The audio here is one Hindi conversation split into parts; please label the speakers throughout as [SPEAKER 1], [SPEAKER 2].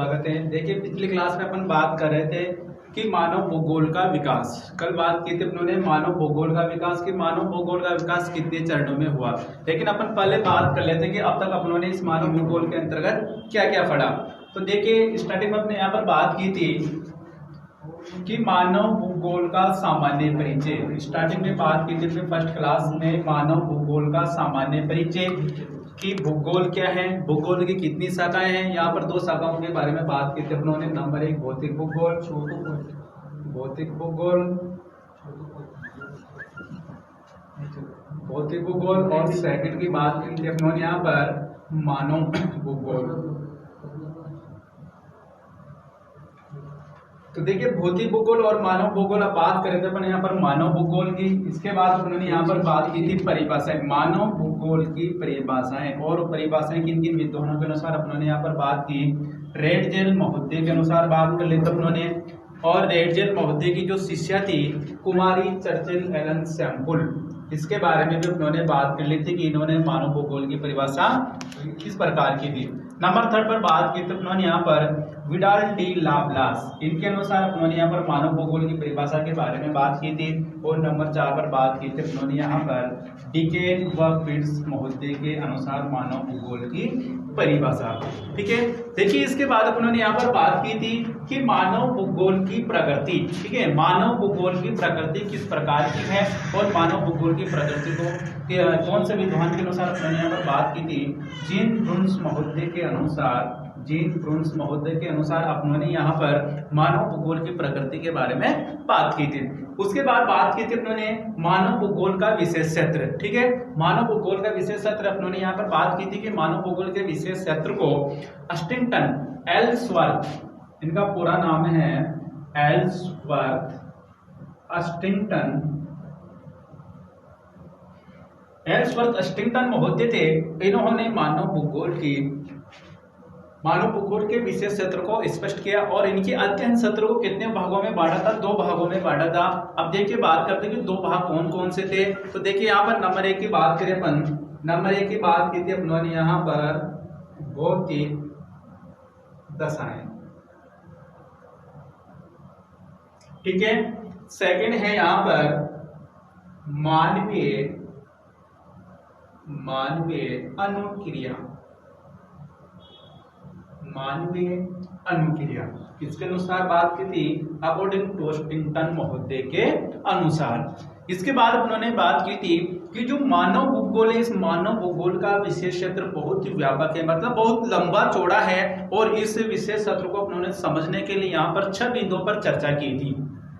[SPEAKER 1] स्वागत है। देखिए पिछली क्लास में अपन बात कर रहे थे कि मानव भूगोल का विकास। कल बात की थी अपनों ने मानव भूगोल का विकास कि मानव भूगोल का विकास कितने चरणों में हुआ। लेकिन अपन पहले बात कर लेते हैं कि अब तक अपनों ने इस मानव भूगोल के अंतर्गत क्या क्या पढ़ा। तो देखिए स्टार्टिंग में अपने यहाँ पर बात की थी कि मानव भूगोल का सामान्य परिचय। स्टार्टिंग में बात की थी फर्स्ट क्लास में मानव भूगोल का सामान्य परिचय कि भूगोल क्या है, भूगोल की कितनी शाखाएं हैं। यहाँ पर दो शाखाओं के बारे में बात की थी अपनों ने। नंबर एक भौतिक भूगोल, भौतिक भूगोल और सेकंड की बात की थी अपनों ने यहाँ पर मानव भूगोल। तो देखिए भौतिक भूगोल और मानव भूगोल अब बात करें थे अपन यहाँ पर मानव भूगोल की। इसके बाद उन्होंने यहाँ पर बात की थी परिभाषाएं, मानव भूगोल की परिभाषाएं। और परिभाषाएं किन किन विद्वानों के अनुसार अपनों यहाँ पर बात की। रेडजेल महोदय के अनुसार बात कर लेते अपनों ने। और रेडजेल महोदय की जो शिष्या थी कुमारी चर्चिल एलन सैम्पुल, इसके बारे में भी उन्होंने बात कर ली थी कि इन्होंने मानव भूगोल की परिभाषा किस प्रकार की थी। नंबर 3 पर बात की तो उन्होंने यहाँ पर विडाल डी लाप्लास, इनके अनुसार उन्होंने यहाँ पर मानव भूगोल की परिभाषा के बारे में बात की थी। और नंबर 4 पर बात की थी उन्होंने यहाँ पर डिकेन व पिट्स महोदय के अनुसार मानव भूगोल की परिभाषा। ठीक है, देखिए इसके बाद उन्होंने यहाँ पर बात की थी कि मानव भूगोल की प्रकृति। ठीक है, मानव भूगोल की प्रकृति किस प्रकार की है और मानव भूगोल की प्रकृति को कौन से विद्वान के अनुसार उन्होंने यहाँ पर बात की थी। जीन ब्रुन्स महोदय के अनुसार, जीन ब्रुन्स महोदय के अनुसार उन्होंने यहाँ पर मानव भूगोल की प्रकृति के बारे में बात की थी। उसके बाद बात की थी उन्होंने मानव भूगोल का विशेष क्षेत्र। ठीक है, मानव भूगोल का विशेष क्षेत्र उन्होंने यहाँ पर बात की थी कि मानव भूगोल के विशेष क्षेत्र को अस्टिंगटन एल्सवर्थ, इनका पूरा नाम है एल्सवर्थ अस्टिंगटन महोदय थे। इन्होंने मानव भूगोल के विशेष क्षेत्र को स्पष्ट किया और इनके अध्ययन क्षेत्र को कितने भागों में बांटा था, 2 भागों में बांटा था। अब देखिए बात करते हैं कि 2 भाग कौन कौन से थे। तो देखिए यहाँ पर नंबर 1 की बात करें अपन, नंबर 1 की बात की थी अपनों ने यहाँ पर भौतिक दशाएं। ठीक है, सेकंड है यहाँ पर मानवीय अनुक्रिया, किसके अनुसार बात की थी, अकॉर्डिंग टू अस्टिंगटन महोदय के अनुसार। इसके बाद उन्होंने बात की थी कि जो मानव भूगोल है, इस मानव भूगोल का विशेष क्षेत्र बहुत ही व्यापक है, मतलब बहुत लंबा चौड़ा है। और इस विशेष क्षेत्र को उन्होंने समझने के लिए यहाँ पर 6 बिंदुओं पर चर्चा की थी।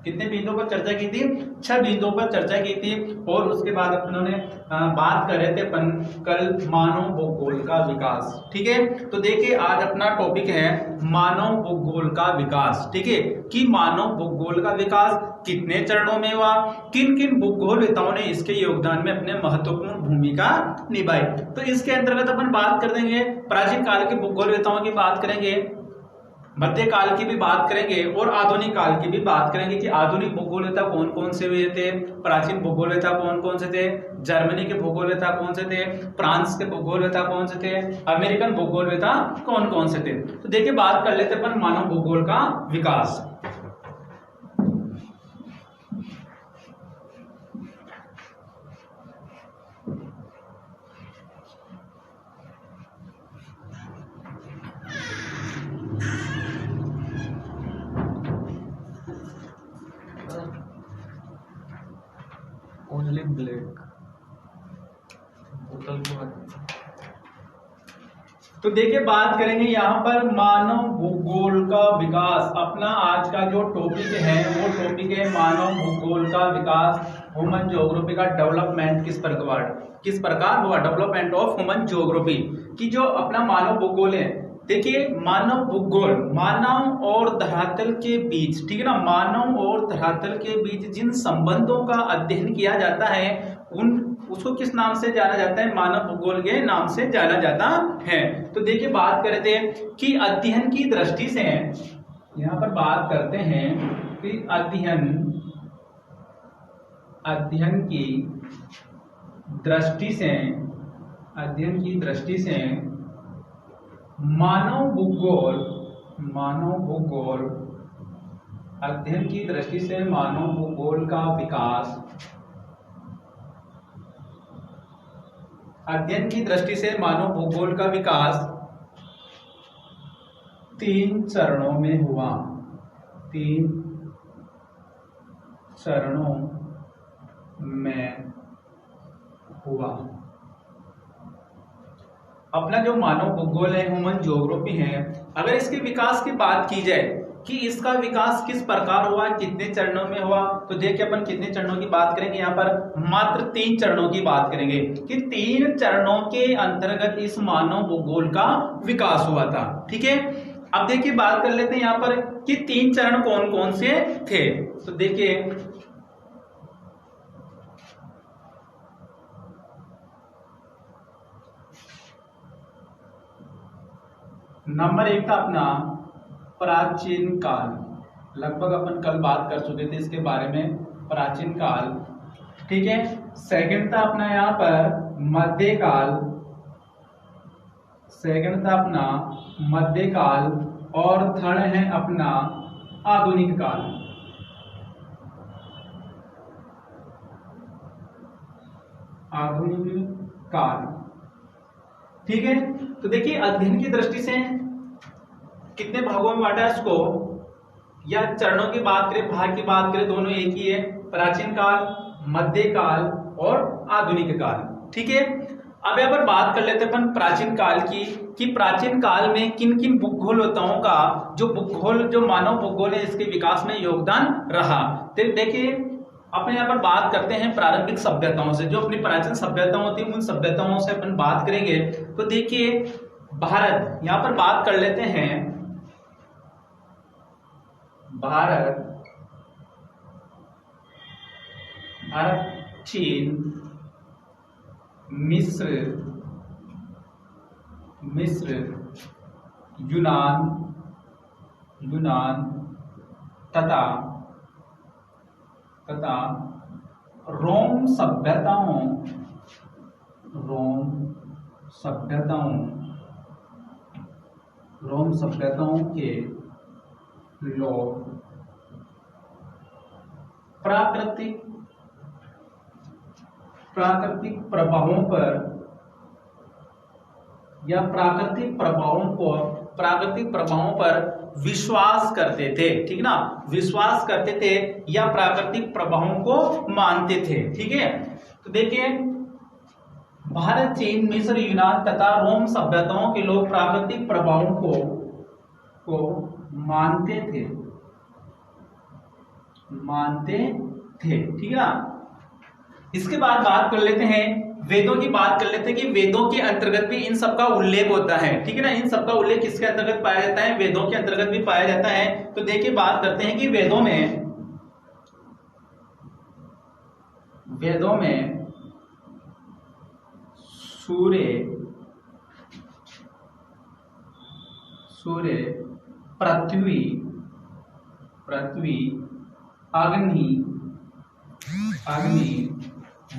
[SPEAKER 1] कितने बिंदुओं पर चर्चा की थी, 6 बिंदुओं पर चर्चा की थी। और उसके बाद उन्होंने बात कर रहे थे अपन कल मानव भूगोल का विकास। ठीक है, तो देखिए आज अपना टॉपिक है मानव भूगोल का विकास। ठीक है, कि मानव भूगोल का विकास कितने चरणों में हुआ, किन किन भूगोलवेताओं ने इसके योगदान में अपने महत्वपूर्ण भूमिका निभाई। तो इसके अंतर्गत अपन बात कर देंगे प्राचीन काल के भूगोलवेताओं की बात करेंगे, मध्यकाल की भी बात करेंगे और आधुनिक काल की भी बात करेंगे कि आधुनिक भूगोलवेता कौन कौन से हुए थे, प्राचीन भूगोलवेता कौन कौन से थे, जर्मनी के भूगोलवेता कौन से थे, फ्रांस के भूगोलवेता कौन से थे, अमेरिकन भूगोलवेता कौन कौन से थे। तो देखिए बात कर लेते अपन मानव भूगोल का विकास। ब्लैक बोतल को। तो देखिए बात करेंगे यहाँ पर मानव भूगोल का विकास। अपना आज का जो टॉपिक है वो टॉपिक है मानव भूगोल का विकास, ह्यूमन ज्योग्राफी का डेवलपमेंट किस प्रकार हुआ, डेवलपमेंट ऑफ ह्यूमन ज्योग्राफी की जो अपना मानव भूगोल है। देखिए मानव भूगोल मानव और धरातल के बीच, ठीक है ना, मानव और धरातल के बीच जिन संबंधों का अध्ययन किया जाता है उसको किस नाम से जाना जाता है, मानव भूगोल के नाम से जाना जाता है। तो देखिए बात करते हैं कि अध्ययन की दृष्टि से, यहाँ पर बात करते हैं कि अध्ययन की दृष्टि से मानव मानव भूगोल, अध्ययन की दृष्टि से मानव भूगोल का विकास, अध्ययन की दृष्टि से मानव भूगोल का विकास 3 चरणों में हुआ। 3 चरणों में हुआ। अपना जो मानव भूगोल है, ह्यूमन ज्योग्राफी है, अगर इसके विकास की बात की जाए कि इसका विकास किस प्रकार हुआ, कितने चरणों में हुआ, तो देखिए अपन कितने चरणों की बात करेंगे। यहाँ पर मात्र 3 चरणों की बात करेंगे कि 3 चरणों के अंतर्गत इस मानव भूगोल का विकास हुआ था। ठीक है, अब देखिए बात कर लेते हैं यहाँ पर कि 3 चरण कौन कौन से थे। तो देखिए नंबर 1 था अपना प्राचीन काल, लगभग अपन कल बात कर चुके थे इसके बारे में, प्राचीन काल। ठीक है, सेकंड था अपना यहाँ पर मध्यकाल, सेकंड था अपना मध्यकाल, और थर्ड है अपना आधुनिक काल। आधुनिक काल। ठीक है, तो देखिए अध्ययन की दृष्टि से कितने भागों में बांटा है इसको, या चरणों की बात करें, भाग की बात करें, दोनों एक ही है, प्राचीन काल, मध्यकाल और आधुनिक काल। ठीक है, अब यहाँ पर बात कर लेते हैं अपन प्राचीन काल की, कि प्राचीन काल में किन किन भूगोलताओं का जो मानव भूगोल है इसके विकास में योगदान रहा। तो देखिए अपन यहाँ पर बात करते हैं प्रारंभिक सभ्यताओं से, जो अपनी प्राचीन सभ्यताएं होती है उन सभ्यताओं से अपन बात करेंगे। तो देखिए भारत, यहाँ पर बात कर लेते हैं भारत, चीन, मिस्र, यूनान तथा रोम सभ्यताओं के लोग प्राकृतिक प्रभावों पर या प्राकृतिक प्रभावों पर विश्वास करते थे। ठीक ना, विश्वास करते थे या प्राकृतिक प्रभावों को मानते थे। ठीक है, तो देखिए भारत, चीन, मिस्र, यूनान तथा रोम सभ्यताओं के लोग प्राकृतिक प्रभावों को मानते थे। ठीक है ना, इसके बाद बात कर लेते हैं वेदों की, बात कर लेते हैं कि वेदों के अंतर्गत भी इन सब का उल्लेख होता है। ठीक है ना, इन सब का उल्लेख किसके अंतर्गत पाया जाता है, वेदों के अंतर्गत भी पाया जाता है। तो देखिए बात करते हैं कि वेदों में सूर्य, पृथ्वी, अग्नि,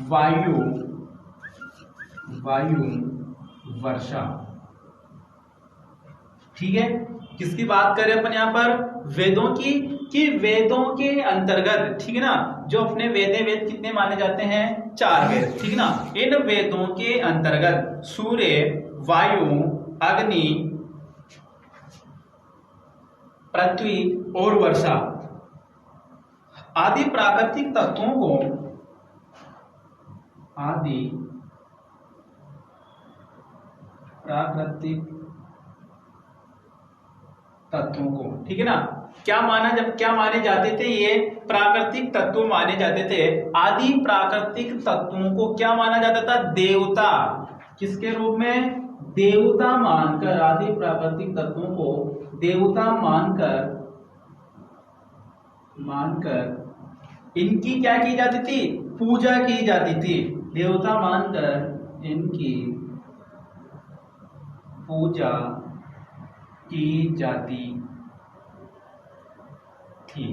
[SPEAKER 1] वायु, वर्षा। ठीक है, किसकी बात करें अपन यहाँ पर, वेदों की, कि वेदों के अंतर्गत, ठीक है ना, जो अपने वेद कितने माने जाते हैं, 4 वेद। ठीक है ना, इन वेदों के अंतर्गत सूर्य, वायु, अग्नि, पृथ्वी और वर्षा आदि प्राकृतिक तत्वों को, ठीक है ना, क्या माने जाते थे, ये प्राकृतिक तत्व माने जाते थे। आदि प्राकृतिक तत्वों को क्या माना जाता था, देवता। किसके रूप में, देवता मानकर, आदि प्राकृतिक तत्वों को देवता मानकर इनकी क्या की जाती थी, पूजा की जाती थी। देवता मानकर इनकी पूजा की जाती थी।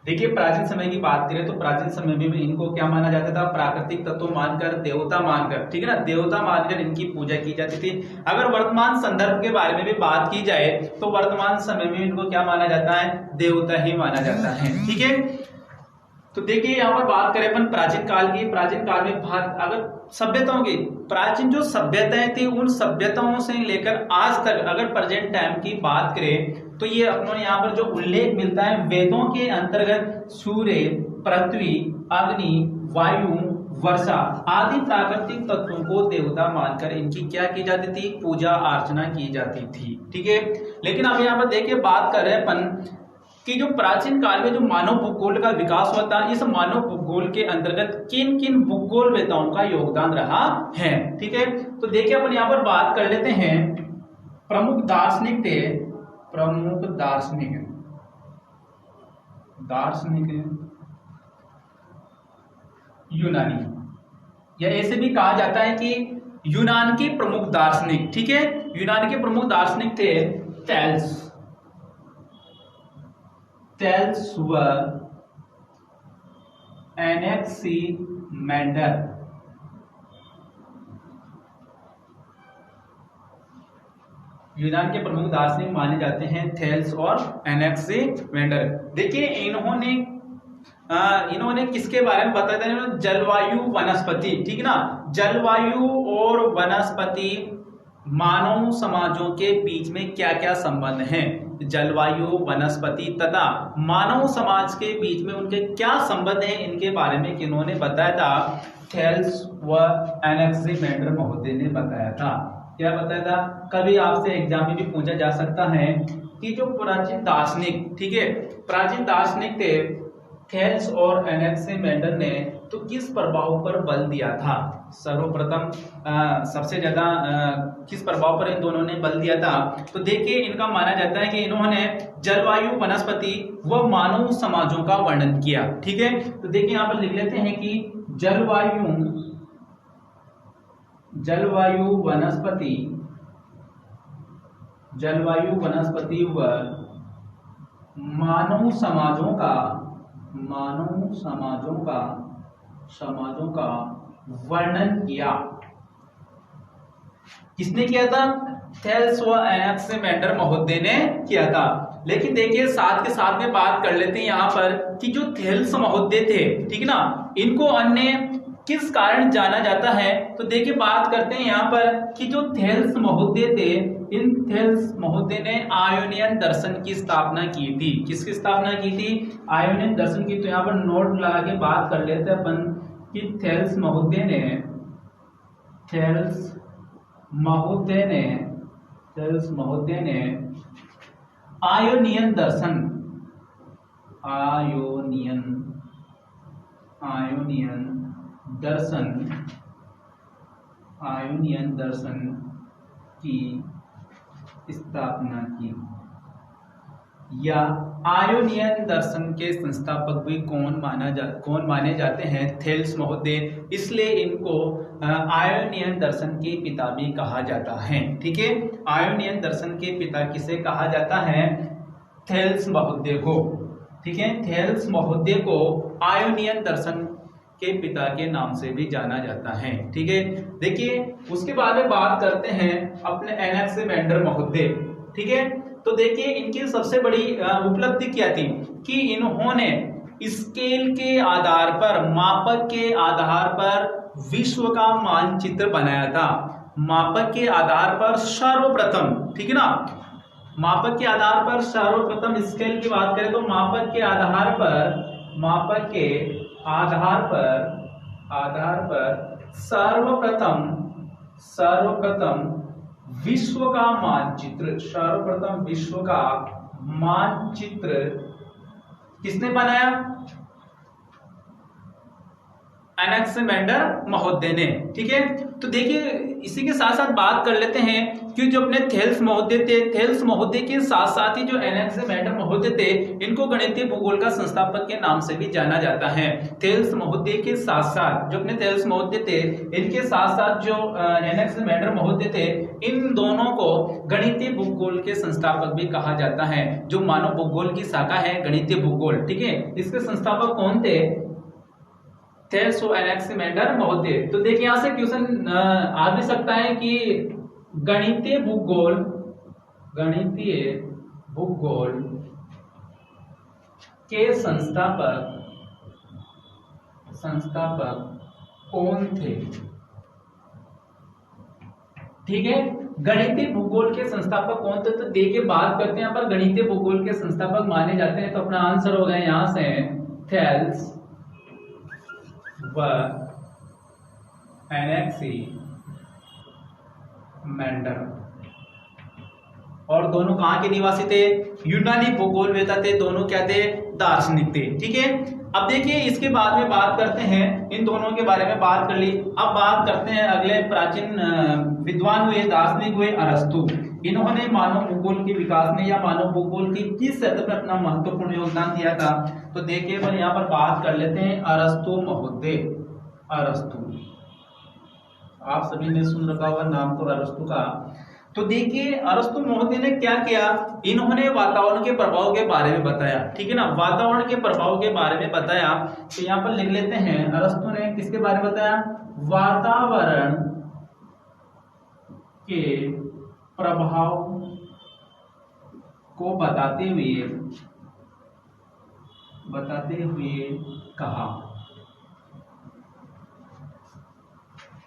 [SPEAKER 1] देखिए प्राचीन समय की बात करें तो प्राचीन समय में भी इनको क्या माना जाता था, प्राकृतिक तत्व मानकर, देवता मानकर, ठीक है ना, देवता मानकर इनकी पूजा की जाती थी। अगर वर्तमान संदर्भ के बारे में भी बात की जाए तो वर्तमान समय में इनको क्या माना जाता है, देवता ही माना जाता है, ठीक है। तो देखिए यहाँ पर बात करें अपन प्राचीन काल की, प्राचीन काल में अगर सभ्यताओं की, प्राचीन जो सभ्यताएं थी उन सभ्यताओं से लेकर आज तक अगर प्रेजेंट टाइम की बात करें तो ये अपने यहाँ पर जो उल्लेख मिलता है वेदों के अंतर्गत सूर्य, पृथ्वी, अग्नि, वायु, वर्षा आदि प्राकृतिक तत्वों को देवता मानकर इनकी क्या की जाती थी, पूजा अर्चना की जाती थी, ठीक है। लेकिन अब यहाँ पर देखिए बात कर रहे हैं अपन कि जो प्राचीन काल में जो मानव भूगोल का विकास हुआ था, इस मानव भूगोल के अंतर्गत किन किन भूगोलवेताओं का योगदान रहा है, ठीक है। तो देखिए अपन यहाँ पर बात कर लेते हैं, प्रमुख दार्शनिक थे, प्रमुख दार्शनिक यूनानी, या ऐसे भी कहा जाता है कि यूनान के प्रमुख दार्शनिक, ठीक है। यूनान के प्रमुख दार्शनिक थे थेल्स व एनेक्सिमेंडर। यूनान के प्रमुख दार्शनिक माने जाते हैं थेल्स और एनेक्सिमेंडर। देखिए इन्होंने किसके बारे में बताया था, जलवायु वनस्पति, ठीक ना, जलवायु और वनस्पति मानव समाजों के बीच में क्या क्या संबंध हैं, जलवायु, वनस्पति तथा मानव समाज के बीच में उनके क्या संबंध हैं, इनके बारे में किन्होंने बताया था, थेल्स व एनेक्सिमेंडर महोदय ने बताया था। क्या बताया था, कभी आपसे एग्जाम में भी पूछा जा सकता है कि जो प्राचीन दार्शनिक, ठीक है, प्राचीन दार्शनिक थे थेल्स और एनेक्सिमेंडर ने तो किस प्रभाव पर बल दिया था, सर्वप्रथम सबसे ज्यादा किस प्रभाव पर इन दोनों ने बल दिया था। तो देखिए इनका माना जाता है कि इन्होंने जलवायु, वनस्पति व मानव समाजों का वर्णन किया, ठीक है। तो देखिए यहाँ पर लिख लेते हैं कि जलवायु वनस्पति व मानव समाजों का वर्णन किया। किसने किया था, थेल्स व एनेक्सिमेंडर महोदय ने किया था। लेकिन देखिए साथ के साथ में बात कर लेते हैं यहाँ पर कि जो थेल्स महोदय थे, ठीक ना, इनको अन्य किस कारण जाना जाता है। तो देखिए बात करते हैं यहाँ पर कि जो थेल्स महोदय थे, इन थेल्स महोदय ने आयोनियन दर्शन की स्थापना की थी। किसकी स्थापना की थी, आयोनियन दर्शन की। तो यहाँ पर नोट लगा के बात कर लेते हैं अपन कि थेल्स महोदय ने आयोनियन दर्शन की स्थापना की। या आयोनियन दर्शन के संस्थापक भी कौन माने जाते हैं, थेल्स महोदय। इसलिए इनको आयोनियन दर्शन के पिता भी कहा जाता है, ठीक है। आयोनियन दर्शन के पिता किसे कहा जाता है, थेल्स महोदय को, ठीक है। थेल्स महोदय को आयोनियन दर्शन के पिता के नाम से भी जाना जाता है, ठीक है। देखिए उसके बाद में बात करते हैं अपने एनेक्सिमेंडर महोदय, ठीक है। तो देखिए इनकी सबसे बड़ी उपलब्धि क्या थी कि इन्होंने स्केल के आधार पर, मापक के आधार पर विश्व का मानचित्र बनाया था। मापक के आधार पर सर्वप्रथम, ठीक है ना, मापक के आधार पर सर्वप्रथम, स्केल की बात करें तो मापक के आधार पर सर्वप्रथम विश्व का मानचित्र किसने बनाया, एनेक्सिमेंडर महोदय ने। ठीक है, तो देखिए इसी के साथ साथ बात कर लेते हैं कि जो अपने थेल्स महोदय थे, थेल्स महोदय के साथ साथ ही जो एनेक्सिमेंडर महोदय थे, इनको गणितीय भूगोल का संस्थापक के नाम से भी जाना जाता है। थेल्स महोदय के साथ साथ जो अपने थेल्स महोदय थे, इनके साथ साथ जो एनेक्सिमेंडर महोदय थे, इन दोनों को गणितीय भूगोल के संस्थापक भी कहा जाता है। जो मानव भूगोल की शाखा है गणितीय भूगोल, ठीक है, इसके संस्थापक कौन थे? थेल्स एनेक्सिमेंडर महोदय। तो देखिए यहां से क्वेश्चन आ भी सकता है कि गणितीय भूगोल के संस्थापक कौन थे? ठीक है, गणितीय भूगोल के संस्थापक कौन थे? तो देखिए बात करते हैं यहाँ पर गणितीय भूगोल के संस्थापक माने जाते हैं, तो अपना आंसर हो गया यहां से थेल्स व एनेक्सिमेंडर। और दोनों कहां के निवासी थे? यूनानी भूगोलवेत्ता थे, दोनों क्या थे? दार्शनिक थे। ठीक है, अब देखिए इसके बाद में बात करते हैं, इन दोनों के बारे में बात कर ली। अब बात करते हैं अगले प्राचीन विद्वान हुए, दार्शनिक हुए अरस्तु। इन्होंने मानव भूगोल के विकास में या मानव भूगोल की किस क्षेत्र में अपना महत्वपूर्ण योगदान दिया था? तो देखिए पर यहाँ पर बात कर लेते हैं अरस्तु महोदय। अरस्तु, आप सभी ने सुन रखा होगा नाम तो अरस्तु का। तो देखिए अरस्तु महोदय ने क्या किया? इन्होंने वातावरण के प्रभाव के बारे में बताया। ठीक है ना, वातावरण के प्रभाव के बारे में बताया। तो यहाँ पर लिख लेते हैं, अरस्तु ने किसके बारे में बताया? वातावरण के प्रभाव को बताते हुए कहा।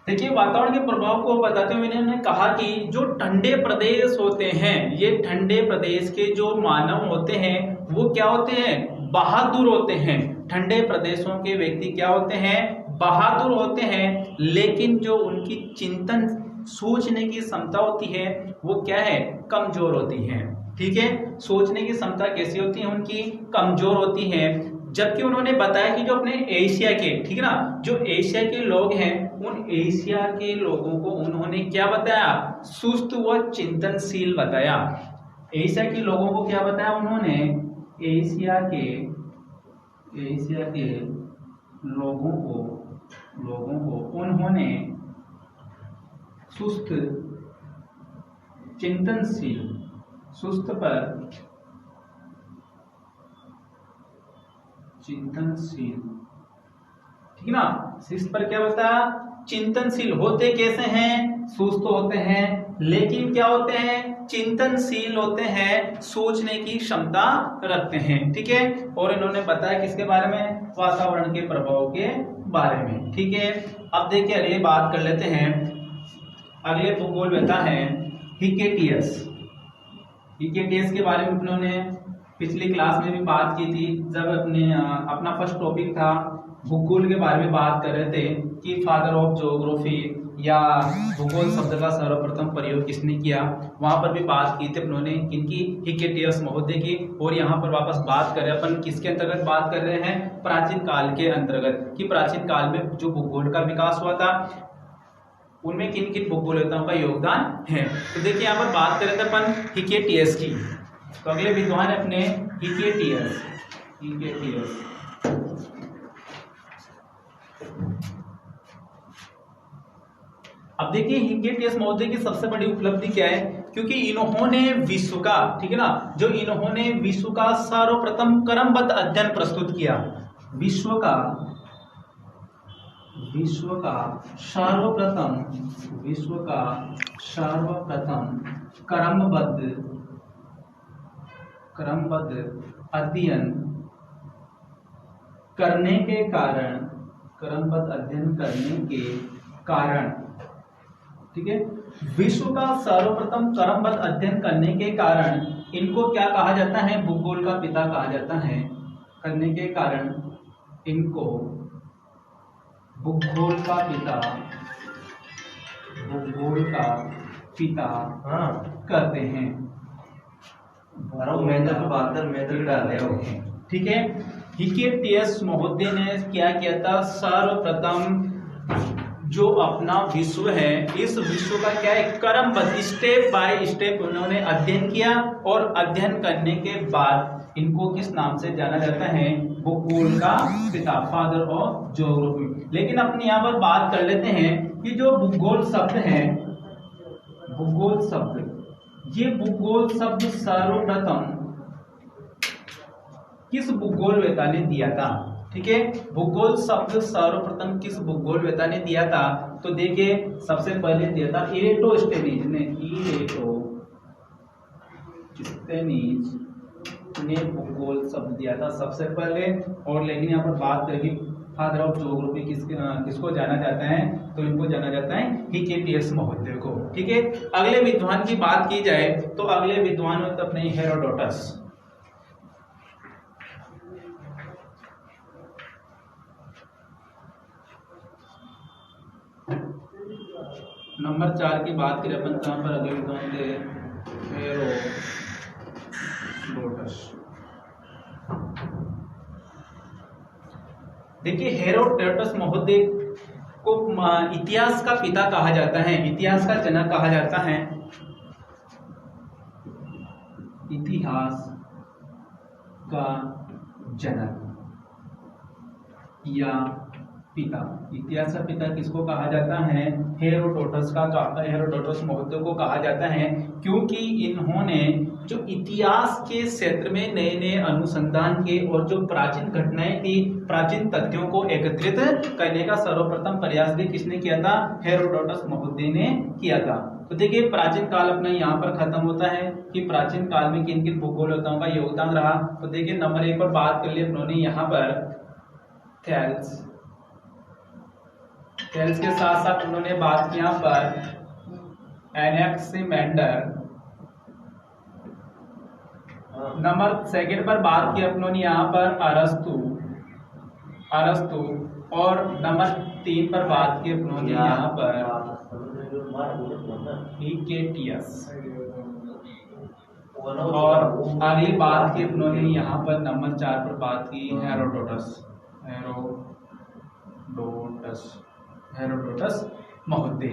[SPEAKER 1] देखिए वातावरण के प्रभाव को बताते हुए इन्होंने कहा कि जो ठंडे प्रदेश होते हैं, ये ठंडे प्रदेश के जो मानव होते हैं वो क्या होते हैं? बहादुर होते हैं। ठंडे प्रदेशों के व्यक्ति क्या होते हैं? बहादुर होते हैं, लेकिन जो उनकी चिंतन सोचने की क्षमता होती है वो क्या है? कमजोर होती है। ठीक है, सोचने की क्षमता कैसी होती है? उनकी कमजोर होती है। जबकि उन्होंने बताया कि जो अपने एशिया के, ठीक है ना, जो एशिया के लोग हैं, उन एशिया के लोगों को उन्होंने क्या बताया? सुस्त व चिंतनशील बताया। एशिया के लोगों को क्या बताया उन्होंने? एशिया के लोगों को उन्होंने सुस्त चिंतनशील, सुस्त पर चिंतनशील, ठीक है ना, इस पर क्या बताया? चिंतनशील होते कैसे हैं? सुस्त होते हैं, लेकिन क्या होते हैं? चिंतनशील होते हैं, सोचने की क्षमता रखते हैं। ठीक है, और इन्होंने बताया किसके बारे में? वातावरण के प्रभाव के बारे में। ठीक है, अब देखिए अगली बात कर लेते हैं। अगले भूगोलवेत्ता हैं हिकेटियस। हिकेटियस के बारे में उन्होंने पिछली क्लास में भी बात की थी, जब अपना फर्स्ट टॉपिक था भूगोल के बारे में बात कर रहे थे कि फादर ऑफ ज्योग्राफी या भूगोल शब्द का सर्वप्रथम प्रयोग किसने किया, वहां पर भी बात की थी उन्होंने किनकी? हिकेटियस महोदय की। और यहाँ पर वापस बात कर रहे हैं अपन किसके अंतर्गत बात कर रहे हैं? प्राचीन काल के अंतर्गत, कि प्राचीन काल में जो भूगोल का विकास हुआ था उनमें किन किन भूगोलवेत्ताओं का योगदान है। तो देखिए यहाँ पर बात कर रहे थे अपन हिकेटियस की। तो अगले विद्वान अपने हिकेटियस। अब देखिए हिकेटियस महोदय की सबसे बड़ी उपलब्धि क्या है? क्योंकि इन्होंने विश्व का, ठीक है ना, जो इन्होंने विश्व का सर्वप्रथम क्रमबद्ध अध्ययन प्रस्तुत किया। विश्व का सर्वप्रथम क्रमबद्ध अध्ययन करने के कारण, ठीक है, विश्व का सर्वप्रथम क्रमबद्ध अध्ययन करने के कारण इनको क्या कहा जाता है? भूगोल का पिता कहा जाता है। करने के कारण इनको भूगोल का पिता कहते हैं। ठीक है, हिकेटियस महोदय ने क्या किया था, सर्वप्रथम जो अपना विश्व है, इस विश्व का क्या है, क्रमबद्ध स्टेप बाय स्टेप उन्होंने अध्ययन किया, और अध्ययन करने के बाद इनको किस नाम से जाना जाता है, भूगोल का पिता, फादर ऑफ ज्योग्राफी। लेकिन अपने यहाँ पर बात कर लेते हैं कि जो भूगोल शब्द है, भूगोल शब्द, ये भूगोल शब्द सर्वप्रथम किस भूगोलवेत्ता ने दिया था। ठीक है, भूगोल शब्द सर्वप्रथम किस भूगोलवेत्ता ने दिया था, तो देखिए सबसे पहले दिया था इरेटोस्थेनीज ने, इरेटोस्थेनीज ने भूगोल शब्द दिया था सबसे पहले। और लेकिन यहाँ पर बात करेंगे फादर ऑफ ज्योग्राफी किसको जाना जाता है, तो इनको जाना जाता है हिकेटियस महोदय को। ठीक है, अगले विद्वान की बात की जाए तो अगले विद्वान होते अपने हेरोडोटस। नंबर 4 की बात करें अपन, कहां पर अगले विद्वान थे, हेरोडोटस। देखिए हेरोडोटस महोदय को इतिहास का पिता कहा जाता है, इतिहास का जनक कहा जाता है, इतिहास का जनक या पिता। इतिहास का पिता किसको कहा जाता है, हेरोडोटस महोदय को कहा जाता है, क्योंकि इन्होंने जो इतिहास के क्षेत्र में नए नए अनुसंधान के और जो प्राचीन घटनाएं थी, प्राचीन तथ्यों को एकत्रित करने का सर्वप्रथम प्रयास भी किसने किया था, हेरोडोटस महोदय ने किया था। तो देखिए प्राचीन काल अपना यहाँ पर खत्म होता है कि प्राचीन काल में किन किन भूगोलवेत्ताओं का योगदान रहा। तो देखिए नंबर 1 पर बात कर ली उन्होंने यहाँ पर थेल्स के साथ साथ उन्होंने बात की यहाँ पर एनेक्सिमेंडर। नंबर 2 पर बात की अपनों ने यहाँ पर अरस्तु, और नंबर 3 पर बात की अपनों ने यहाँ पर हिकेटियस, और अगली बात की अपनों ने यहाँ पर नंबर 4 पर बात की हेरोडोटस महोदय।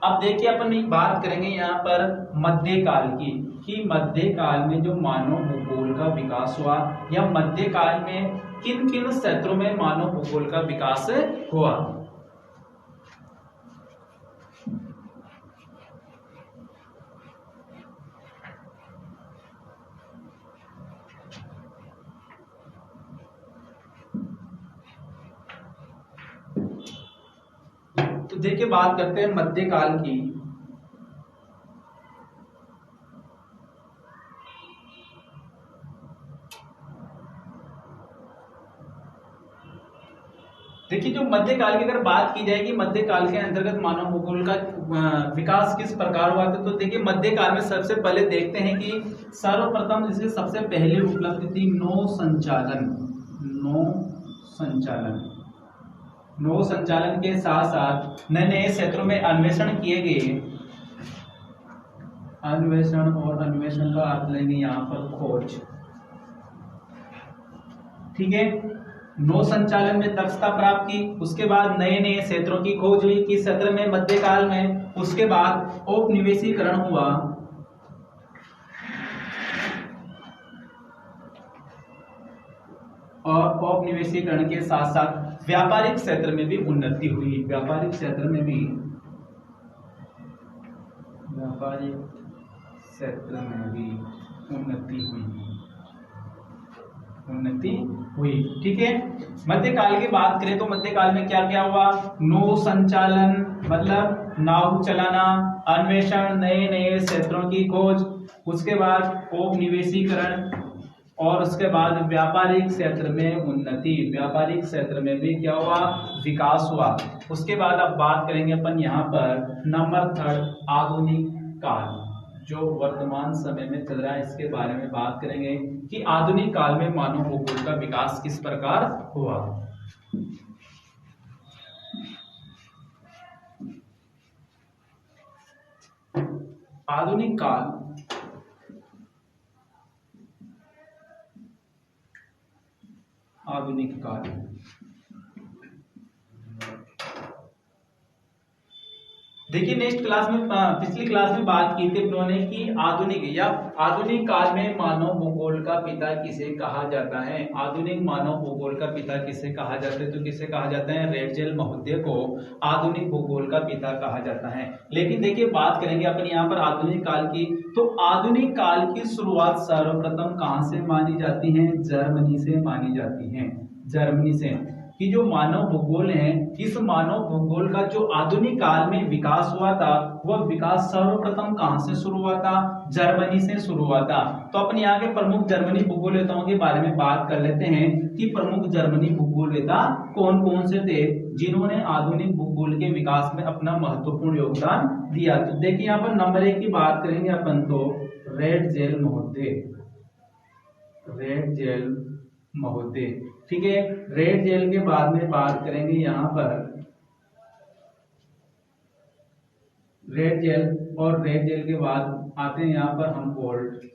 [SPEAKER 1] अब देखिए अपन बात करेंगे यहाँ पर मध्यकाल की, कि मध्यकाल में जो मानव भूगोल का विकास हुआ, या मध्यकाल में किन किन क्षेत्रों में मानव भूगोल का विकास हुआ। तो देखिए बात करते हैं मध्यकाल की। देखिए जो मध्यकाल की अगर बात की जाएगी, मध्यकाल के अंतर्गत मानव भूगोल का विकास किस प्रकार हुआ था, तो देखिए मध्यकाल में सबसे पहले देखते हैं कि सर्वप्रथम इसकी सबसे पहली उपलब्धि थी नौ संचालन के साथ साथ नए नए क्षेत्रों में अन्वेषण किए गए, और अन्वेषण का अर्थ लेंगे यहाँ पर खोज। ठीक है, नौ संचालन में दक्षता प्राप्त की, उसके बाद नए नए क्षेत्रों की खोज हुई किस क्षेत्र में, मध्यकाल में। उसके बाद औपनिवेशीकरण हुआ, और औपनिवेशीकरण के साथ साथ व्यापारिक क्षेत्र में भी उन्नति हुई, व्यापारिक क्षेत्र में भी उन्नति हुई। ठीक है, मध्यकाल की बात करें तो मध्यकाल में क्या क्या हुआ, नौ संचालन मतलब नाव चलाना, अन्वेषण, नए नए क्षेत्रों की खोज, उसके बाद औपनिवेशीकरण, और उसके बाद व्यापारिक क्षेत्र में उन्नति, व्यापारिक क्षेत्र में भी क्या हुआ, विकास हुआ। उसके बाद अब बात करेंगे अपन यहाँ पर नंबर 3 आधुनिक काल, जो वर्तमान समय में चल रहा है, इसके बारे में बात करेंगे कि आधुनिक काल में मानव भूगोल का विकास किस प्रकार हुआ। आधुनिक आधुनिक काल। देखिए नेक्स्ट क्लास में, पिछली क्लास में बात की थी उन्होंने कि आधुनिक या आधुनिक काल में मानव भूगोल का पिता किसे कहा जाता है। आधुनिक मानव भूगोल का पिता किसे कहा जाता है, तो किसे कहा जाता है, रेटजेल महोदय को आधुनिक भूगोल का पिता कहा जाता है। लेकिन देखिए बात करेंगे अपन यहाँ पर आधुनिक काल की, तो आधुनिक काल की शुरुआत सर्वप्रथम कहाँ से मानी जाती है, जर्मनी से मानी जाती है। जर्मनी से कि जो मानव भूगोल है, इस मानव भूगोल का जो आधुनिक काल में विकास हुआ था, वह विकास सर्वप्रथम कहां से शुरू हुआ था, जर्मनी से शुरू हुआ था। तो अपन यहाँ के प्रमुख जर्मनी भूगोलवेताओं के बारे में बात कर लेते हैं कि प्रमुख जर्मनी भूगोलवेता कौन कौन से थे जिन्होंने आधुनिक भूगोल के विकास में अपना महत्वपूर्ण योगदान दिया। तो देखिए यहाँ पर नंबर 1 की बात करेंगे अपन, तो रेटजेल महोदय, रेटजेल महोदय, ठीक है। रेटजेल के बाद में बात करेंगे यहाँ पर रेटजेल, और रेटजेल के बाद आते हैं यहाँ पर हमबोल्ट।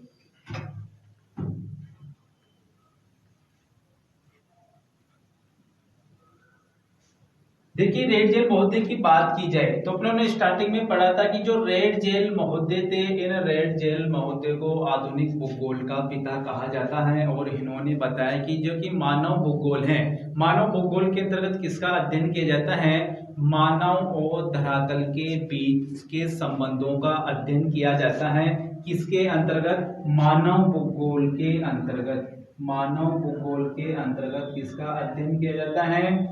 [SPEAKER 1] देखिए रेटजेल महोदय की बात की जाए तो अपने ने स्टार्टिंग में पढ़ा था कि जो रेटजेल महोदय थे, इन रेटजेल महोदय को आधुनिक भूगोल का पिता कहा जाता है। और इन्होंने बताया कि जो कि मानव भूगोल है, मानव भूगोल के अंतर्गत किसका अध्ययन किया जाता है, मानव और धरातल के बीच के संबंधों का अध्ययन किया जाता है। किसके अंतर्गत, मानव भूगोल के अंतर्गत, मानव भूगोल के अंतर्गत किसका अध्ययन किया जाता है,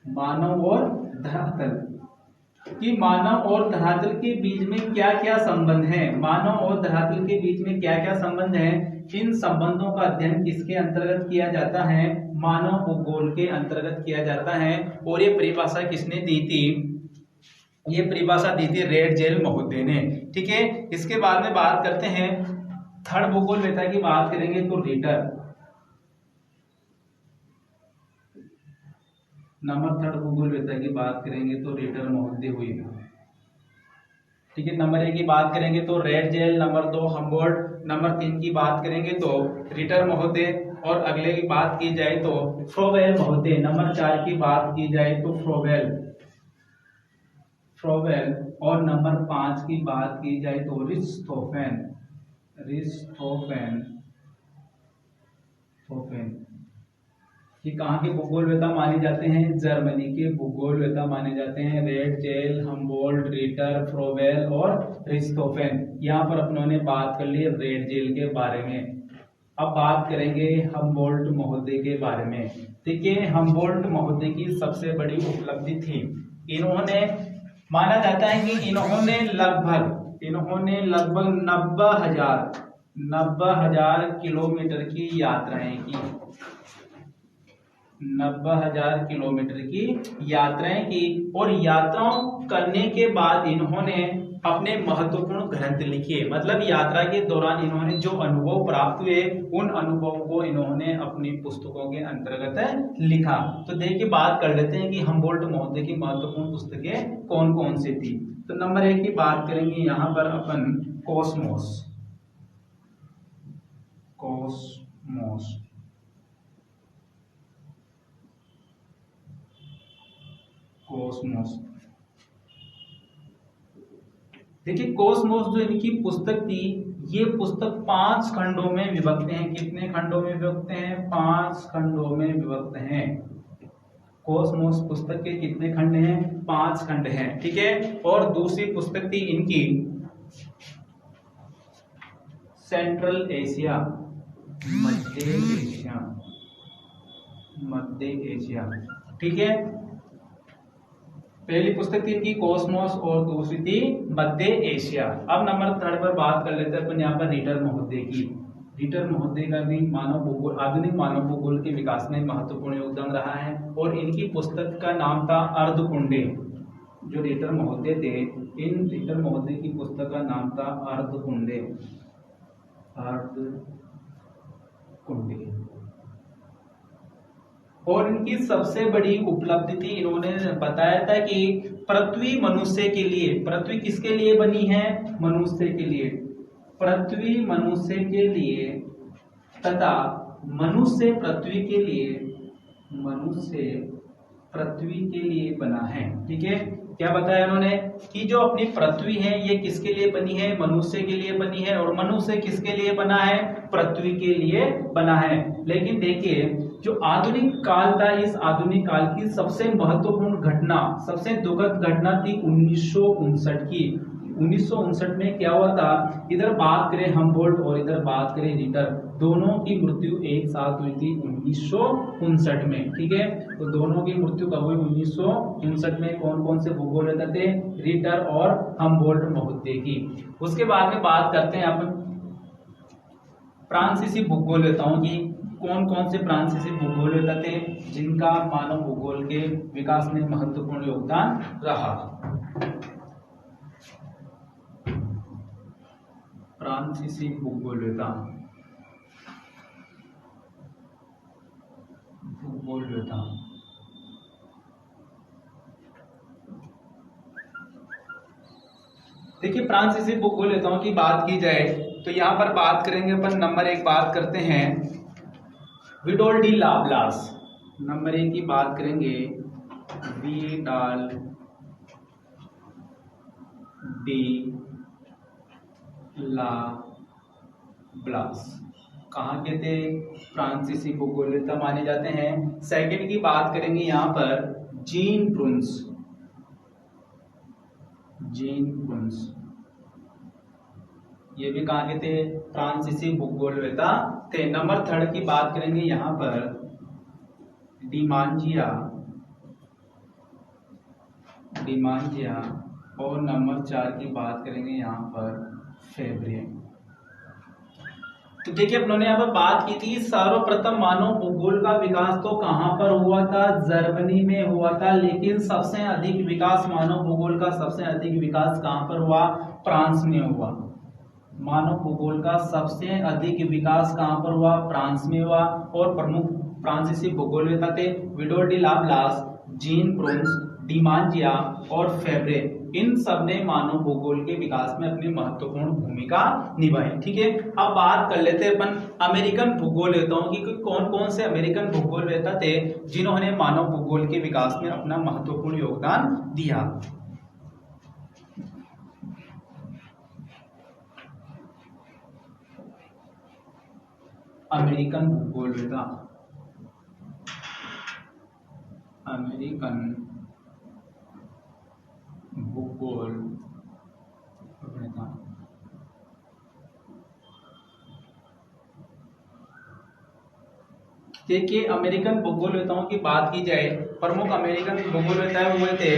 [SPEAKER 1] मानव और धरातल, कि मानव और धरातल के बीच में क्या क्या संबंध है, मानव और धरातल के बीच में क्या क्या संबंध है, इन संबंधों का अध्ययन किसके अंतर्गत किया जाता है, मानव भूगोल के अंतर्गत किया जाता है। और ये परिभाषा किसने दी थी, ये परिभाषा दी थी रेटजेल महोदय ने, ठीक है। इसके बाद में बात करते हैं थर्ड भूगोलवेता की बात करेंगे तो रीटर, नंबर 3 भूगोलवेता की बात करेंगे तो रीटर महोदय हुई, ठीक है। नंबर 1 की बात करेंगे तो रेटजेल, नंबर 2 हमबोल्ट, नंबर 3 की बात करेंगे तो रीटर महोदय, और अगले की बात की जाए तो फ्रोवेल महोदय। नंबर 4 की बात की जाए तो फ्रोवेल, और नंबर 5 की बात की जाए तो रिchthofen, कि कहाँ के भूगोलवेता माने जाते हैं, जर्मनी के भूगोलवेता माने जाते हैं। रेटजेल, हमबोल्ट, रीटर, फ्रोवेल और रिchthofen। यहाँ पर अपनों ने बात कर ली रेटजेल के बारे में। अब बात करेंगे हमबोल्ट महोदय के बारे में। देखिए हमबोल्ट महोदय की सबसे बड़ी उपलब्धि थी, इन्होंने माना जाता है कि इन्होंने लगभग 90,000 किलोमीटर की यात्राएं की, 90,000 किलोमीटर की यात्राएं की। और यात्राओं करने के बाद इन्होंने अपने महत्वपूर्ण ग्रंथ लिखे, मतलब यात्रा के दौरान इन्होंने जो अनुभव प्राप्त हुए, उन अनुभवों को इन्होंने अपनी पुस्तकों के अंतर्गत लिखा। तो देखिए बात कर लेते हैं कि हमबोल्ट महोदय की महत्वपूर्ण पुस्तकें कौन कौन सी थी। तो नंबर 1 की बात करेंगे यहाँ पर अपन कॉस्मोस, देखिए कॉस्मोस जो इनकी पुस्तक थी, ये पुस्तक 5 खंडों में विभक्त हैं। कितने खंडों में विभक्त हैं, 5 खंडों में विभक्त हैं। कॉस्मोस पुस्तक के कितने खंड हैं, 5 खंड हैं, ठीक है। और दूसरी पुस्तक थी इनकी सेंट्रल एशिया, मध्य एशिया, ठीक है। पहली पुस्तक थी इनकी कॉस्मोस और दूसरी थी मध्य एशिया। अब नंबर 3 पर बात कर लेते हैं अपन यहाँ पर रीटर महोदय की। रीटर महोदय का भी आधुनिक मानव भूगोल के विकास में महत्वपूर्ण योगदान रहा है। और इनकी पुस्तक का नाम था अर्धकुंडे। जो रीटर महोदय थे, इन रीटर महोदय की पुस्तक का नाम था अर्धकुंडे। और इनकी सबसे बड़ी उपलब्धि थी, इन्होंने बताया था कि पृथ्वी मनुष्य के लिए, पृथ्वी किसके लिए बनी है, मनुष्य के लिए, पृथ्वी मनुष्य के लिए तथा मनुष्य पृथ्वी के लिए बना है। ठीक है, क्या बताया उन्होंने कि जो अपनी पृथ्वी है ये किसके लिए बनी है, मनुष्य के लिए बनी है, और मनुष्य किसके लिए बना है, पृथ्वी के लिए बना है। लेकिन देखिए जो आधुनिक काल था, इस आधुनिक काल की सबसे महत्वपूर्ण घटना, सबसे दुखद घटना थी 1959 की। 1959 में क्या हुआ था, इधर बात करें हमबोल्ट और इधर बात करें रिटर, दोनों की मृत्यु एक साथ हुई थी 1959 में। ठीक है, तो दोनों की मृत्यु कब हुई, 1959 में। कौन कौन से भूगोलवेत्ता थे, रिटर और हमबोल्ट महोदय की। उसके बाद में बात करते हैं अपन फ्रांसीसी भूगोलवेत्ताओं की। कौन कौन से फ्रांसीसी भूगोलवेत्ता थे जिनका मानव भूगोल के विकास में महत्वपूर्ण योगदान रहा। फ्रांसीसी भूगोलवेत्ता देखिए फ्रांसीसी भूगोलवेत्ताओं की बात की जाए तो यहाँ पर बात करेंगे अपन, नंबर 1 बात करते हैं विडोल डी लाप्लास। नंबर 1 की बात करेंगे विडाल डी लाप्लास। कहाँ के थे, फ्रांसीसी भूगोलवेत्ता माने जाते हैं। सेकंड की बात करेंगे यहाँ पर जीन प्रून्स। ये भी कहाँ के थे, फ्रांसीसी भूगोलवेत्ता थे। नंबर 3 की बात करेंगे यहाँ पर डिमांजिया, और नंबर 4 की बात करेंगे यहाँ पर फेब्रे। तो देखिए अपनों ने यहाँ पर बात की थी सर्वप्रथम मानव भूगोल का विकास तो कहाँ पर हुआ था, जर्मनी में हुआ था। लेकिन सबसे अधिक विकास मानव भूगोल का सबसे अधिक विकास कहाँ पर हुआ, फ्रांस में हुआ। मानव भूगोल का सबसे अधिक विकास कहाँ पर हुआ, फ्रांस में हुआ। और प्रमुख फ्रांसीसी भूगोलवेत्ता थे विडोल डी लाप्लास, जीन प्रून्स, डिमांजिया और फेब्रे। इन सब ने मानव भूगोल के विकास में अपनी महत्वपूर्ण भूमिका निभाई। ठीक है, अब बात कर लेते हैं अपन अमेरिकन भूगोलवेत्ताओं की। कौन कौन से अमेरिकन भूगोलवेत्ता थे जिन्होंने मानव भूगोल के विकास में अपना महत्वपूर्ण योगदान दिया। अमेरिकन भूगोलवेत्ता, देखिए अमेरिकन भूगोलवेत्ताओं की बात की जाए, प्रमुख अमेरिकन भूगोलवेत्ता हुए थे।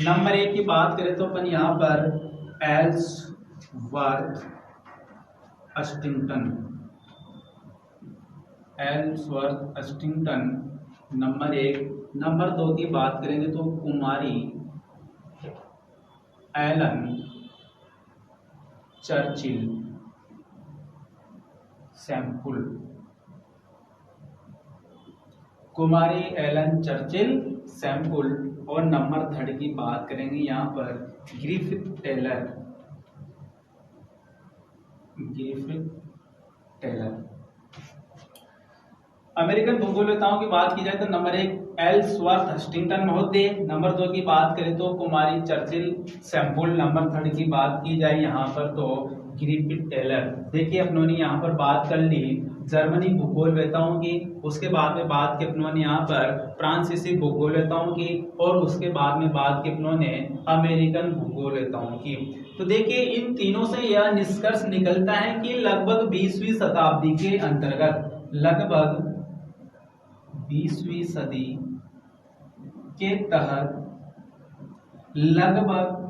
[SPEAKER 1] नंबर 1 की बात करें तो अपन यहाँ पर एल्सवर्थ अस्टिंगटन नंबर 1। नंबर 2 की बात करेंगे तो कुमारी एलन चर्चिल सैम्पुल, और नंबर 3 की बात करेंगे यहाँ पर ग्रिफिथ टेलर। अमेरिकन भूगोलवेत्ताओं की बात की जाए तो नंबर 1 एल्सवर्थ हस्टिंगटन महोदय, नंबर 2 की बात करें तो कुमारी चर्चिल सैम्पुल, नंबर 3 की बात की जाए यहाँ पर तो ग्रिफिथ टेलर। देखिए अपनों ने यहाँ पर बात कर ली जर्मनी भूगोलवेत्ताओं की, उसके बाद में बात की अपनों ने यहाँ पर फ्रांसीसी भूगोलवेत्ताओं की, और उसके बाद में बात की अपनों ने अमेरिकन भूगोलवेत्ताओं की। तो देखिए इन तीनों से यह निष्कर्ष निकलता है कि लगभग 20वीं शताब्दी के अंतर्गत, लगभग 20वीं सदी के तहत लगभग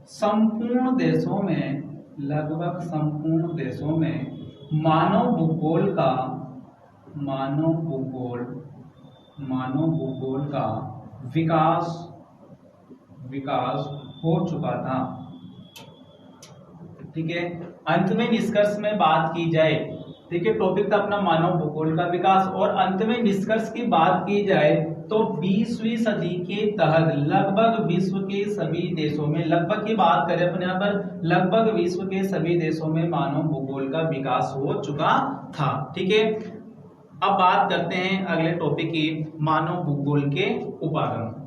[SPEAKER 1] संपूर्ण देशों में मानव भूगोल का विकास हो चुका था। ठीक है, अंत में निष्कर्ष में बात की जाए, देखिए टॉपिक था अपना मानव भूगोल का विकास, और अंत में निष्कर्ष की बात की जाए तो 20वीं सदी के तहत लगभग विश्व के सभी देशों में, लगभग की बात करें अपन यहाँ पर, लगभग विश्व के सभी देशों में मानव भूगोल का विकास हो चुका था। ठीक है, अब बात करते हैं अगले टॉपिक की, मानव भूगोल के उपागम।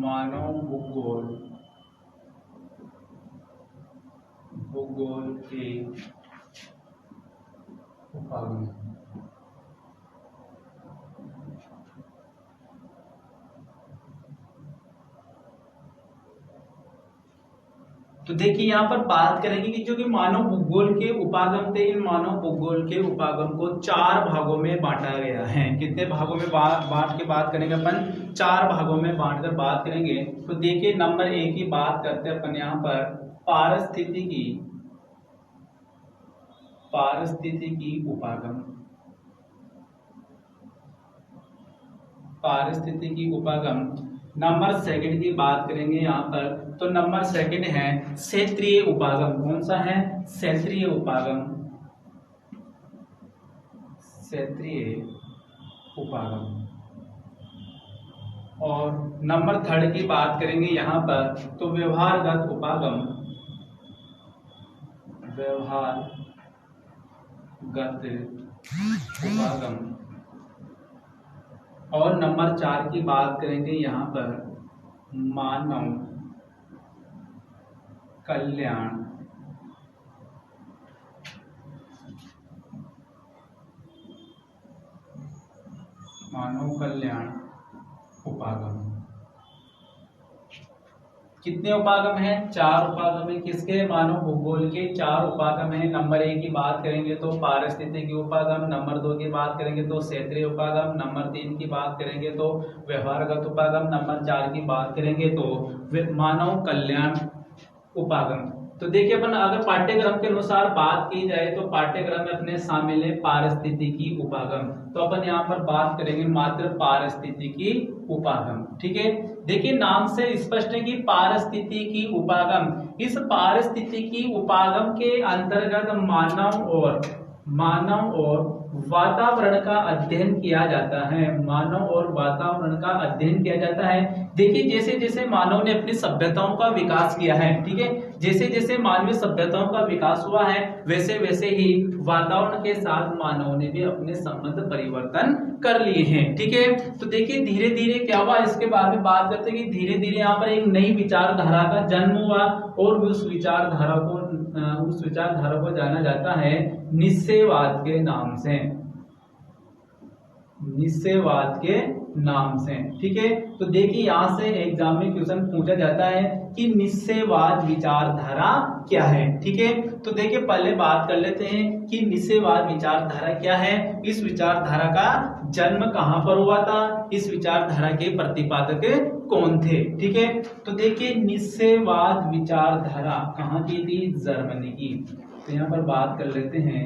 [SPEAKER 1] मानव भूगोल के उपागम। तो देखिए यहाँ पर बात करेंगे कि जो कि मानव भूगोल के उपागम थे, इन मानव भूगोल के उपागम को 4 भागों में बांटा गया है। कितने भागों में बांट के बात करेंगे अपन? 4 भागों में बांट कर बात करेंगे। तो देखिए नंबर 1 की बात करते हैं अपन यहाँ पर, पारिस्थितिकी उपागम। पारिस्थितिकी उपागम। नंबर 2 की बात करेंगे यहाँ पर, तो नंबर 2 है क्षेत्रीय उपागम। कौन सा है? क्षेत्रीय उपागम। क्षेत्रीय उपागम। और नंबर 3 की बात करेंगे यहाँ पर, तो व्यवहारगत उपागम। व्यवहारगत उपागम। और नंबर 4 की बात करेंगे यहाँ पर, मानव कल्याण उपागम। कितने उपागम है? 4 उपागम है। किसके? मानव भूगोल के 4 उपागम है। नंबर 1 की बात करेंगे तो पारिस्थितिकी उपागम, नंबर 2 की बात करेंगे तो क्षेत्रीय उपागम, नंबर 3 की बात करेंगे तो व्यवहारगत उपागम, नंबर 4 की बात करेंगे तो मानव कल्याण उपागम। तो देखिए अपन अगर पाठ्यक्रम के अनुसार बात की जाए तो पाठ्यक्रम में अपने शामिल है पारिस्थितिकी उपागम। तो अपन यहाँ पर बात करेंगे मात्र पारिस्थितिकी उपागम। ठीक है, देखिए नाम से स्पष्ट है कि पारिस्थितिकी उपागम, इस पारिस्थितिकी उपागम के अंतर्गत मानव और वातावरण का अध्ययन किया जाता है। मानव और वातावरण का अध्ययन किया जाता है। देखिए जैसे जैसे मानव ने अपनी सभ्यताओं का विकास किया है, ठीक है, जैसे जैसे मानवीय सभ्यताओं का विकास हुआ है, वैसे वैसे ही वातावरण के साथ मानव ने भी अपने संबंध परिवर्तन कर लिए हैं। ठीक है, तो देखिए धीरे धीरे क्या हुआ, इसके बारे में बात करते हैं कि धीरे धीरे यहाँ पर एक नई विचारधारा का जन्म हुआ और उस विचारधारा को जाना जाता है निस्सेवाद के नाम से। निस्सेवाद के नाम से। ठीक है, तो देखिए यहां से एग्जाम में क्वेश्चन पूछा जाता है कि निस्सेवाद विचारधारा क्या है। ठीक है, तो देखिए पहले बात कर लेते हैं कि निस्सेवाद विचारधारा क्या है, इस विचारधारा का जन्म कहां पर हुआ था, इस विचारधारा के प्रतिपादक कौन थे। ठीक है, तो देखिए निस्सेवाद विचारधारा कहां की थी? जर्मनी की। तो यहां पर बात कर लेते हैं,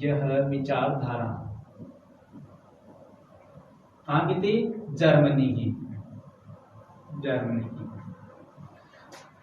[SPEAKER 1] यह विचारधारा कहां की थी? जर्मनी की।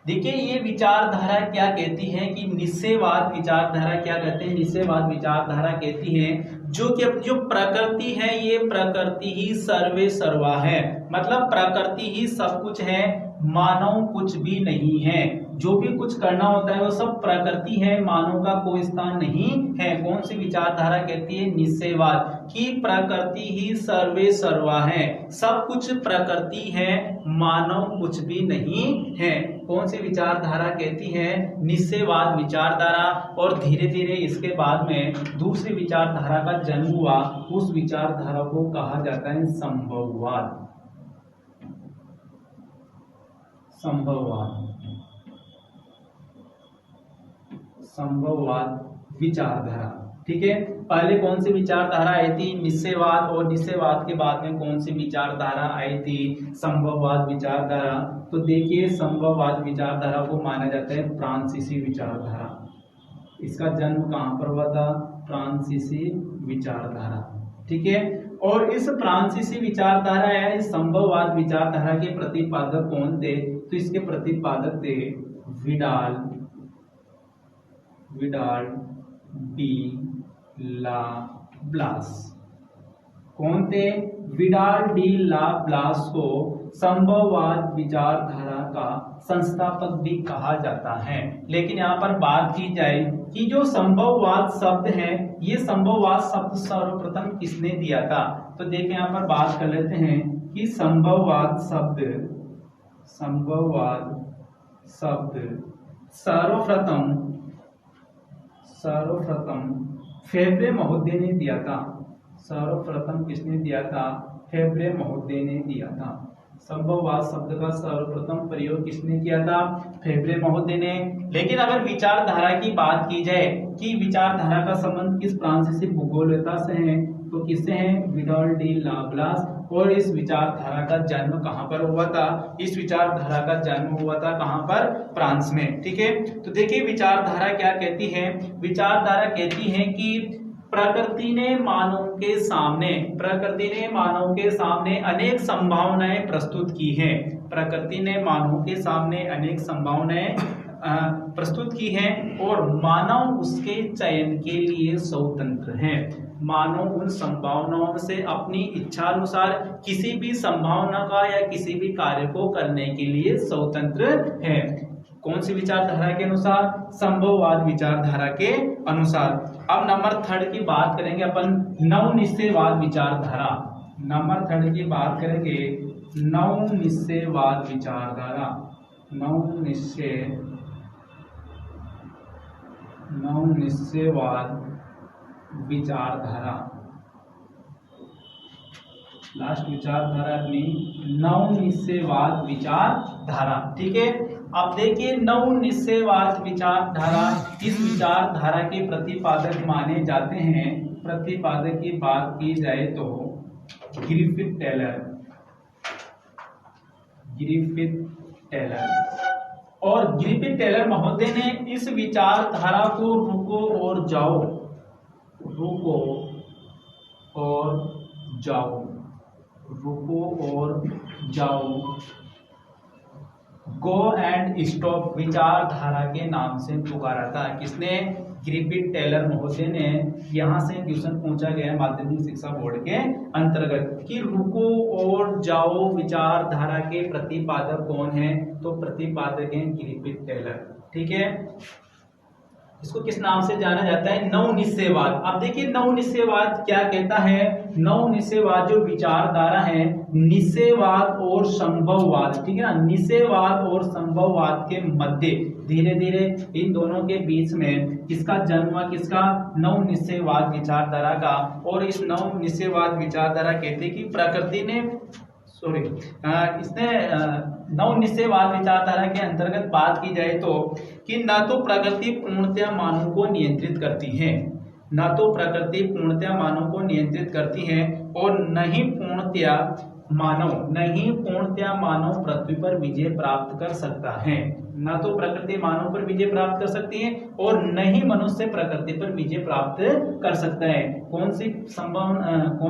[SPEAKER 1] देखिए ये विचारधारा क्या कहती है कि निस्सेवाद विचारधारा क्या कहते हैं? निस्सेवाद विचारधारा कहती है जो प्रकृति है, ये प्रकृति ही सर्वे सर्वा है, मतलब प्रकृति ही सब कुछ है, मानव कुछ भी नहीं है। जो भी कुछ करना होता है वो सब प्रकृति है, मानव का कोई स्थान नहीं है। कौन सी विचारधारा कहती है? निस्सेवाद, कि प्रकृति ही सर्वे सर्वा है, सब कुछ प्रकृति है, मानव कुछ भी नहीं है। कौन सी विचारधारा कहती है? निस्सेवाद विचारधारा। और धीरे धीरे इसके बाद में दूसरी विचारधारा का जन्म हुआ, उस विचारधारा को कहा जाता है संभववाद। संभववाद विचारधारा। ठीक है, पहले कौन सी विचारधारा आई थी? निश्चयवाद, और निश्चयवाद के बाद में कौन सी विचारधारा आई थी? संभववाद विचारधारा। तो देखिए, संभववाद विचारधारा को माना जाता है फ्रांसीसी विचारधारा। इसका जन्म कहाँ पर हुआ था? फ्रांसीसी विचारधारा। ठीक है, और इस फ्रांसीसी विचारधारा या इस संभववाद विचारधारा के प्रतिपादक कौन थे? तो इसके प्रतिपादक थे विडाल डी ला ब्लास। कौन थे? विडाल डी ला ब्लास को संभववाद विचारधारा का संस्थापक भी कहा जाता है। लेकिन यहाँ पर बात की जाए कि जो संभववाद शब्द है, ये संभववाद शब्द सर्वप्रथम किसने दिया था? तो देखिए, यहाँ पर बात कर लेते हैं कि संभववाद शब्द सर्वप्रथम फेब्रे महोदय ने दिया था। सर्वप्रथम किसने दिया था? फेब्रे महोदय ने दिया था। संभववाद शब्द का सर्वप्रथम प्रयोग किसने किया था? फेब्रे महोदय ने। लेकिन अगर विचारधारा की बात की जाए कि विचारधारा का संबंध किस फ्रांसीसी भूगोलवेत्ता से है, तो किससे है? विडाल डी ला ब्लास। और इस विचारधारा का जन्म कहाँ पर हुआ था? इस विचारधारा का जन्म हुआ था कहाँ पर? फ्रांस में। ठीक है, तो देखिए विचारधारा क्या कहती है? विचारधारा कहती है कि प्रकृति ने मानव के सामने अनेक संभावनाएं प्रस्तुत की हैं। प्रकृति ने मानव के सामने अनेक संभावनाएं प्रस्तुत की हैं और मानव उसके चयन के लिए स्वतंत्र है। मानव उन संभावनाओं से अपनी इच्छा अनुसार किसी भी संभावना का या किसी भी कार्य को करने के लिए स्वतंत्र है। कौन सी विचारधारा के अनुसार? संभववाद विचारधारा के अनुसार। अब नंबर 3 की बात करेंगे अपन, नवनिश्चयवाद विचारधारा। नंबर 3 की बात करेंगे नवनिश्चयवाद विचारधारा। नवनिश्चयवाद विचारधारा, लास्ट विचारधारा अपनी नवनिश्चयवाद विचारधारा। ठीक है, अब देखिए नवनिश्चयवाद विचारधारा, इस विचारधारा के प्रतिपादक माने जाते हैं। प्रतिपादक की बात की जाए तो ग्रिफिथ टेलर और ग्रिफिथ टेलर महोदय ने इस विचारधारा को रुको और जाओ गो एंड स्टॉप विचारधारा के नाम से पुकारा था। किसने? ग्रिफिथ टेलर महोदय ने। यहाँ से क्वेश्चन पूछा गया माध्यमिक शिक्षा बोर्ड के अंतर्गत कि रुको और जाओ विचारधारा के प्रतिपादक कौन है? तो प्रतिपादक है ग्रिफिथ टेलर। ठीक है, इसको किस नाम से जाना जाता है? नवनिश्चयवाद। अब देखिए नवनिश्चयवाद क्या कहता है? नवनिश्चयवाद जो विचारधारा है, निश्चयवाद और संभववाद, ठीक है ना, निश्चयवाद और संभववाद के मध्य धीरे धीरे इन दोनों के बीच में किसका जन्म? किसका? नवनिश्चयवाद विचारधारा का। और इस नवनिश्चयवाद विचारधारा कहते कि प्रकृति ने इसने नवनिश्चयवाद विचारधारा के अंतर्गत बात की जाए तो कि न तो प्रकृति पूर्णतया मानव को नियंत्रित करती है, न तो प्रकृति पूर्णतया मानव को नियंत्रित करती है और न ही पूर्णतया मानव पृथ्वी पर विजय प्राप्त कर सकता है। न तो प्रकृति मानव पर विजय प्राप्त कर सकती है और न ही मनुष्य प्रकृति पर विजय प्राप्त कर सकता है। कौन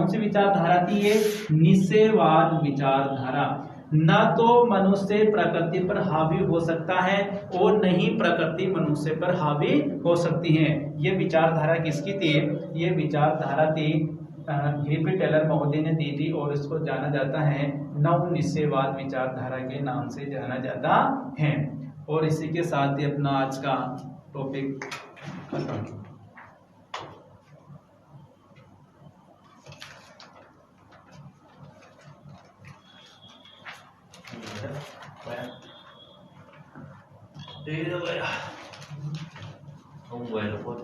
[SPEAKER 1] सी विचारधारा थी ये? निश्चयवाद विचारधारा। न तो मनुष्य प्रकृति पर हावी हो सकता है और न ही प्रकृति मनुष्य पर हावी हो सकती है। ये विचारधारा किसकी थी? ये विचारधारा थी ग्रिफिथ टेलर महोदय ने दी थी और इसको जाना जाता है नवनिश्चयवाद विचारधारा के नाम से जाना जाता है। और इसी के साथ ही अपना आज का टॉपिक खत्म।
[SPEAKER 2] Không về được thôi.